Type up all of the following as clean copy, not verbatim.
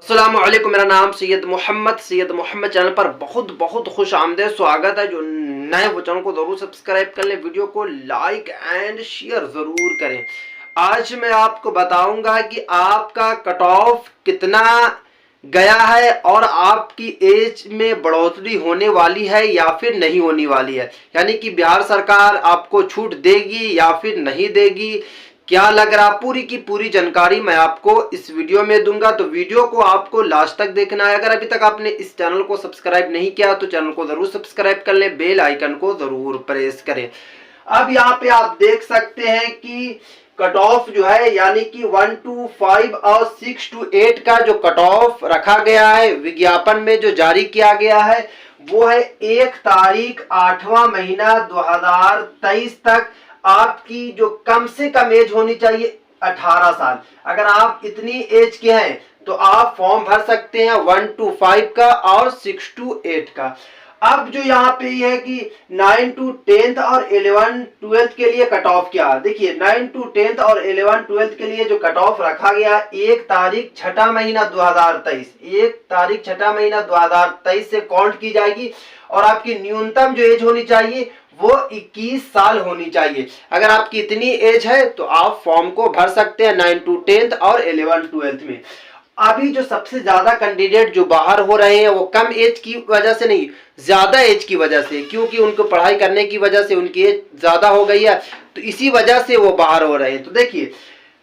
अस्सलामुअलैकुम, मेरा नाम सैयद मोहम्मद चैनल पर बहुत बहुत खुश आमदेद स्वागत है। जो नए वो चैनल को जरूर सब्सक्राइब कर लें, वीडियो को लाइक एंड शेयर जरूर करें। आज मैं आपको बताऊंगा कि आपका कट ऑफ कितना गया है और आपकी एज में बढ़ोतरी होने वाली है या फिर नहीं होने वाली है, यानी कि बिहार सरकार आपको छूट देगी या फिर नहीं देगी, क्या लग रहा, पूरी की पूरी जानकारी मैं आपको इस वीडियो में दूंगा। तो वीडियो को आपको लास्ट तक देखना है। अगर अभी तक आपने इस चैनल को सब्सक्राइब नहीं किया तो चैनल को जरूर सब्सक्राइब कर लें, बेल आइकन को जरूर प्रेस करें। अब यहाँ पे आप देख सकते हैं कि कट ऑफ जो है यानी कि 1 to 5 और 6 to 8 का जो कट ऑफ रखा गया है विज्ञापन में जो जारी किया गया है वो है 1 तारीख 8वां महीना 2023 तक। आपकी जो कम से कम एज होनी चाहिए 18 साल। अगर आप इतनी एज के हैं तो आप फॉर्म भर सकते हैं 1 to 5 का और 6 to 8 का। अब जो यहाँ पे है कि 9 to 10th और 11 12th के लिए कट ऑफ क्या, देखिए 9 to 10th और 11 12th के लिए जो कट ऑफ रखा गया 1 तारीख 6ठा महीना 2023, 1 तारीख 6ठा महीना 2023 से काउंट की जाएगी और आपकी न्यूनतम जो एज होनी चाहिए वो 21 साल होनी चाहिए। अगर आपकी इतनी एज है तो आप फॉर्म को भर सकते हैं 9 to 10th और 11 12th में। अभी जो सबसे ज्यादा कैंडिडेट जो बाहर हो रहे हैं वो कम एज की वजह से नहीं, ज्यादा एज की वजह से, क्योंकि उनको पढ़ाई करने की वजह से उनकी एज ज्यादा हो गई है तो इसी वजह से वो बाहर हो रहे हैं। तो देखिए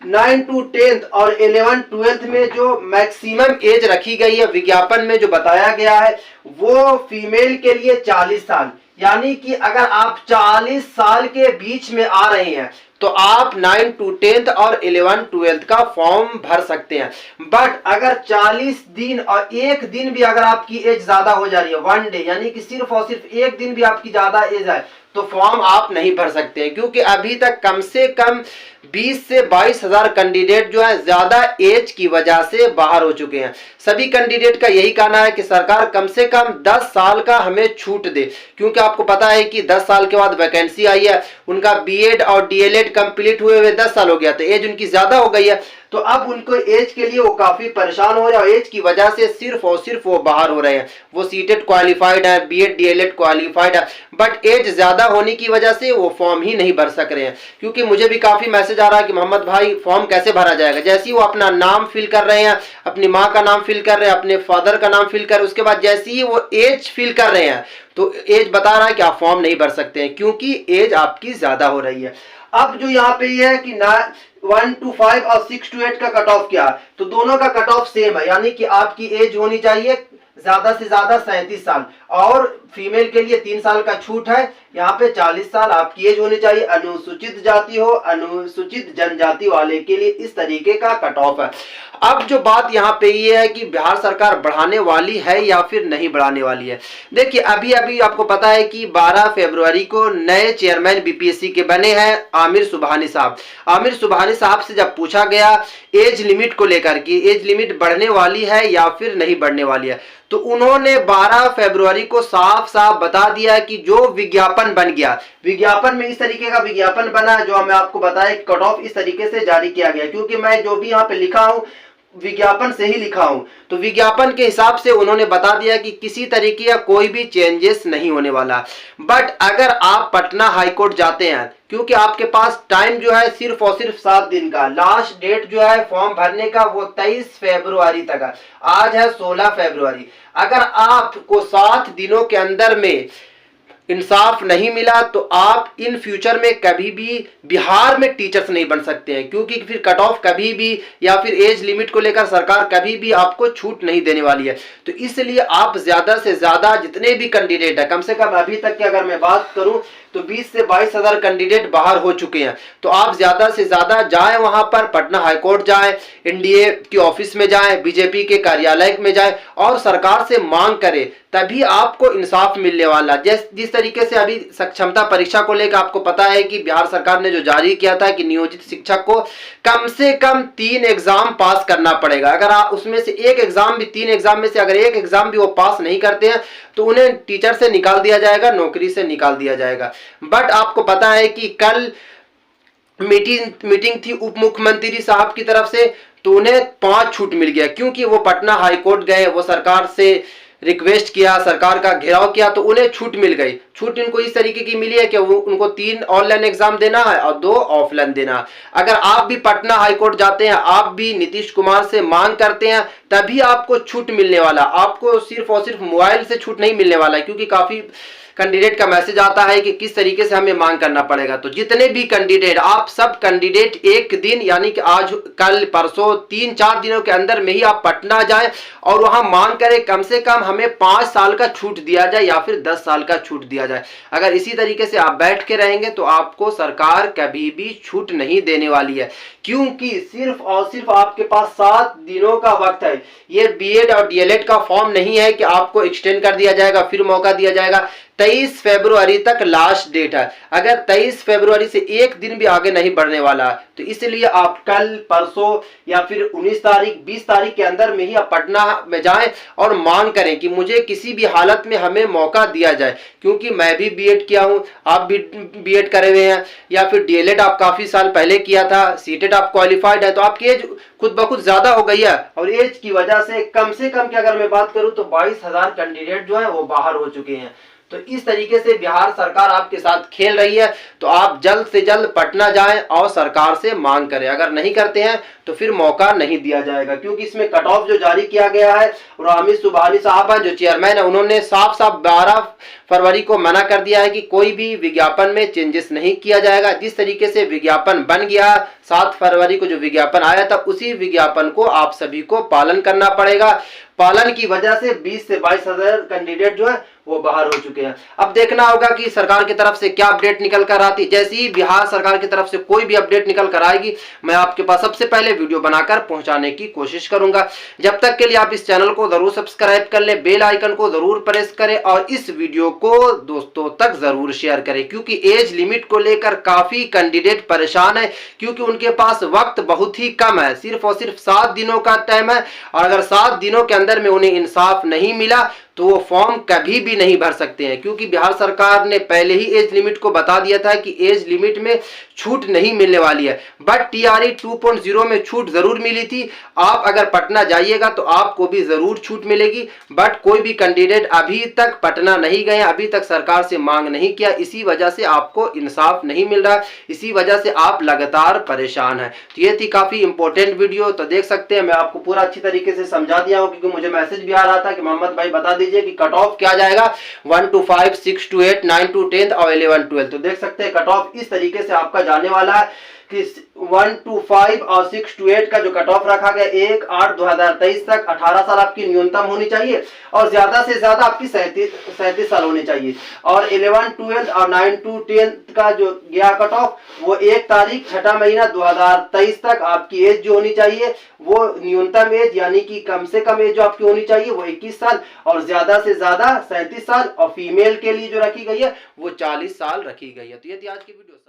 9 to 10th और 11 12th में जो मैक्सिमम एज रखी गई है विज्ञापन में जो बताया गया है वो फीमेल के लिए 40 साल, यानी कि अगर आप 40 साल के बीच में आ रहे हैं तो आप 9 to 10th और 11 12th का फॉर्म भर सकते हैं। बट अगर 40 दिन और एक दिन भी अगर आपकी एज ज्यादा हो जा रही है, 1 डे यानी कि सिर्फ और सिर्फ एक दिन भी आपकी ज्यादा एज है तो फॉर्म आप नहीं भर सकते हैं, क्योंकि अभी तक कम से कम 20 से 22 हजार कैंडिडेट जो है ज्यादा एज की वजह से बाहर हो चुके हैं। सभी कैंडिडेट का यही कहना है कि सरकार कम से कम 10 साल का हमें छूट दे, क्योंकि आपको पता है कि 10 साल के बाद वैकेंसी आई है, उनका बीएड और डीएलएड कंप्लीट हुए हुए 10 साल हो गया तो एज उनकी ज्यादा हो गई है, तो अब उनको एज के लिए वो काफी परेशान हो रहे हैं और एज की वजह से सिर्फ और सिर्फ वो बाहर हो रहे हैं। वो सीटेट क्वालिफाइड है, बीएड डीएलएड क्वालिफाइड है, बट एज ज्यादा होने की वजह से वो फॉर्म ही नहीं भर सक रहे हैं। क्योंकि मुझे भी काफी मैसेज आ रहा है कि मोहम्मद भाई फॉर्म कैसे भरा जाएगा। जैसे ही वो अपना नाम फिल कर रहे हैं, अपनी माँ का नाम फिल कर रहे हैं, अपने फादर का नाम फिल कर रहे हैं, उसके बाद जैसे ही वो एज फिल कर रहे हैं तो एज बता रहा है कि आप फॉर्म नहीं भर सकते हैं क्योंकि एज आपकी ज्यादा हो रही है। अब जो यहाँ पे ये है कि 1 to 5 और 6 to 8 का कट ऑफ क्या, तो दोनों का कट ऑफ सेम है, यानी कि आपकी एज होनी चाहिए ज्यादा से ज्यादा 37 साल और फीमेल के लिए 3 साल का छूट है। यहाँ पे 40 साल आपकी एज होनी चाहिए। अनुसूचित जाति हो, अनुसूचित जनजाति वाले के लिए इस तरीके का कट ऑफ है। अब जो बात यहाँ पे ये है कि बिहार सरकार बढ़ाने वाली है या फिर नहीं बढ़ाने वाली है। देखिए अभी अभी आपको पता है कि 12 फरवरी को नए चेयरमैन बीपीएससी के बने हैं आमिर सुबहानी साहब। आमिर सुबहानी साहब से जब पूछा गया एज लिमिट को लेकर कि एज लिमिट बढ़ने वाली है या फिर नहीं बढ़ने वाली है, तो उन्होंने 12 फरवरी को साफ साफ बता दिया कि जो विज्ञापन बन गया, विज्ञापन में इस तरीके का विज्ञापन बना जो मैं आपको बताया कट ऑफ इस तरीके से जारी किया गया, क्योंकि मैं जो भी यहाँ पे लिखा हूँ विज्ञापन से ही लिखा हूं, तो विज्ञापन के हिसाब से उन्होंने बता दिया कि किसी तरीके का कोई भी चेंजेस नहीं होने वाला। बट अगर आप पटना हाईकोर्ट जाते हैं, क्योंकि आपके पास टाइम जो है सिर्फ और सिर्फ 7 दिन का, लास्ट डेट जो है फॉर्म भरने का वो 23 फरवरी तक है, आज है 16 फरवरी। अगर आपको 7 दिनों के अंदर में इंसाफ नहीं मिला तो आप इन फ्यूचर में कभी भी बिहार में टीचर्स नहीं बन सकते हैं, क्योंकि फिर कट ऑफ कभी भी या फिर एज लिमिट को लेकर सरकार कभी भी आपको छूट नहीं देने वाली है। तो इसलिए आप ज्यादा से ज्यादा जितने भी कैंडिडेट है, कम से कम अभी तक की अगर मैं बात करूं तो 20 से 22 हजार कैंडिडेट बाहर हो चुके हैं, तो आप ज्यादा से ज्यादा जाएं वहां पर, पटना हाईकोर्ट जाएं, एनडीए की ऑफिस में जाएं, बीजेपी के कार्यालय में जाएं और सरकार से मांग करें, तभी आपको इंसाफ मिलने वाला। जिस तरीके से अभी सक्षमता परीक्षा को लेकर आपको पता है कि बिहार सरकार ने जो जारी किया था कि नियोजित शिक्षक को कम से कम 3 एग्जाम पास करना पड़ेगा। अगर आप उसमें से एक एग्जाम भी, 3 एग्जाम में से अगर एक एग्जाम भी वो पास नहीं करते हैं तो उन्हें टीचर से निकाल दिया जाएगा, नौकरी से निकाल दिया जाएगा। बट आपको पता है कि कल मीटिंग थी उप मुख्यमंत्री साहब की तरफ से, तो उन्हें 5 छूट मिल गया, क्योंकि वो पटना हाई कोर्ट गए, वो सरकार से रिक्वेस्ट किया, सरकार का घेराव किया, तो उन्हें छूट मिल गई। छूट इनको इस तरीके की मिली है कि उनको 3 ऑनलाइन एग्जाम देना है और 2 ऑफलाइन देना है। अगर आप भी पटना हाई कोर्ट जाते हैं, आप भी नीतीश कुमार से मांग करते हैं, तभी आपको छूट मिलने वाला। आपको सिर्फ और सिर्फ मोबाइल से छूट नहीं मिलने वाला है, क्योंकि काफी कैंडिडेट का मैसेज आता है कि किस तरीके से हमें मांग करना पड़ेगा। तो जितने भी कैंडिडेट, आप सब कैंडिडेट एक दिन यानी कि आज कल परसों 3-4 दिनों के अंदर में ही आप पटना जाएं और वहां मांग करें कम से कम हमें 5 साल का छूट दिया जाए या फिर 10 साल का छूट दिया जाए। अगर इसी तरीके से आप बैठ के रहेंगे तो आपको सरकार कभी भी छूट नहीं देने वाली है, क्योंकि सिर्फ और सिर्फ आपके पास 7 दिनों का वक्त है। ये बीएड और डीएलएड का फॉर्म नहीं है कि आपको एक्सटेंड कर दिया जाएगा, फिर मौका दिया जाएगा। 23 फरवरी तक लास्ट डेट है। अगर 23 फरवरी से एक दिन भी आगे नहीं बढ़ने वाला, तो इसलिए आप कल परसों या फिर 19 तारीख 20 तारीख के अंदर में ही आप पटना में जाएं और मांग करें कि मुझे किसी भी हालत में हमें मौका दिया जाए। क्योंकि मैं भी बीएड किया हूं, आप भी बीएड करे हुए हैं, या फिर डीएलएड आप काफी साल पहले किया था, सीटेट आप क्वालिफाइड है, तो आपकी एज खुद ब खुद ज्यादा हो गई है। और एज की वजह से कम की अगर मैं बात करूं तो 22,000 कैंडिडेट जो है वो बाहर हो चुके हैं। तो इस तरीके से बिहार सरकार आपके साथ खेल रही है। तो आप जल्द से जल्द पटना जाएं और सरकार से मांग करें। अगर नहीं करते हैं तो फिर मौका नहीं दिया जाएगा, क्योंकि इसमें कट ऑफ जो जारी किया गया है, और हामिद सुबहानी साहब हैं जो चेयरमैन है, उन्होंने साफ 12 फरवरी को मना कर दिया है कि कोई भी विज्ञापन में चेंजेस नहीं किया जाएगा। जिस तरीके से विज्ञापन बन गया 7 फरवरी को जो विज्ञापन आया था, उसी विज्ञापन को आप सभी को पालन करना पड़ेगा। पालन की वजह से 20 से 22,000 कैंडिडेट जो है वो बाहर हो चुके हैं। अब देखना होगा कि सरकार की तरफ से क्या अपडेट निकल कर आती। जैसे ही बिहार सरकार की तरफ से कोई भी अपडेट निकल कर आएगी, मैं आपके पास सबसे पहले वीडियो बनाकर पहुंचाने की कोशिश करूंगा। जब तक के लिए आप इस चैनल को जरूर सब्सक्राइब कर लें, बेल आइकन को जरूर प्रेस करें और इस वीडियो को दोस्तों तक जरूर शेयर करें, क्योंकि एज लिमिट को लेकर काफी कैंडिडेट परेशान है, क्योंकि उनके पास वक्त बहुत ही कम है, सिर्फ और सिर्फ 7 दिनों का टाइम है। और अगर 7 दिनों के अंदर में उन्हें इंसाफ नहीं मिला तो वो फॉर्म कभी भी नहीं भर सकते हैं, क्योंकि बिहार सरकार ने पहले ही एज लिमिट को बता दिया था कि एज लिमिट में छूट नहीं मिलने वाली है। बट टीआरई 2.0 में छूट जरूर मिली थी। आप अगर पटना जाइएगा तो आपको भी जरूर छूट मिलेगी। बट कोई भी कैंडिडेट अभी तक पटना नहीं गए, अभी तक सरकार से मांग नहीं किया, इसी वजह से आपको इंसाफ नहीं मिल रहा, इसी वजह से आप लगातार परेशान हैं। तो ये थी काफी इंपॉर्टेंट वीडियो। तो देख सकते हैं मैं आपको पूरा अच्छी तरीके से समझा दिया हूं, क्योंकि मुझे मैसेज भी आ रहा था कि मोहम्मद भाई बता दीजिए कि कट ऑफ क्या जाएगा 1 to 5, 6 to 8, 9 to 10 और 11 12। तो देख सकते हैं कट ऑफ इस तरीके से आपका जाने वाला है कि 1 to 5 और 6 to 8 का जो कट ऑफ रखा गया 1/8/2023 तक 18 साल आपकी न्यूनतम होनी चाहिए और ज्यादा से ज्यादा आपकी 37 साल होनी चाहिए। और 11 12 और 9 to 10 का जो गया कट ऑफ वो 1 तारीख 6 महीना 2023 तक आपकी एज जो होनी चाहिए वो न्यूनतम एज यानी कि कम से कम एज जो आपकी होनी चाहिए वो 21 साल और ज्यादा से ज्यादा 37 साल और फीमेल के लिए जो रखी गई है वो 40 साल रखी गई है। तो ये थी आज की वीडियो।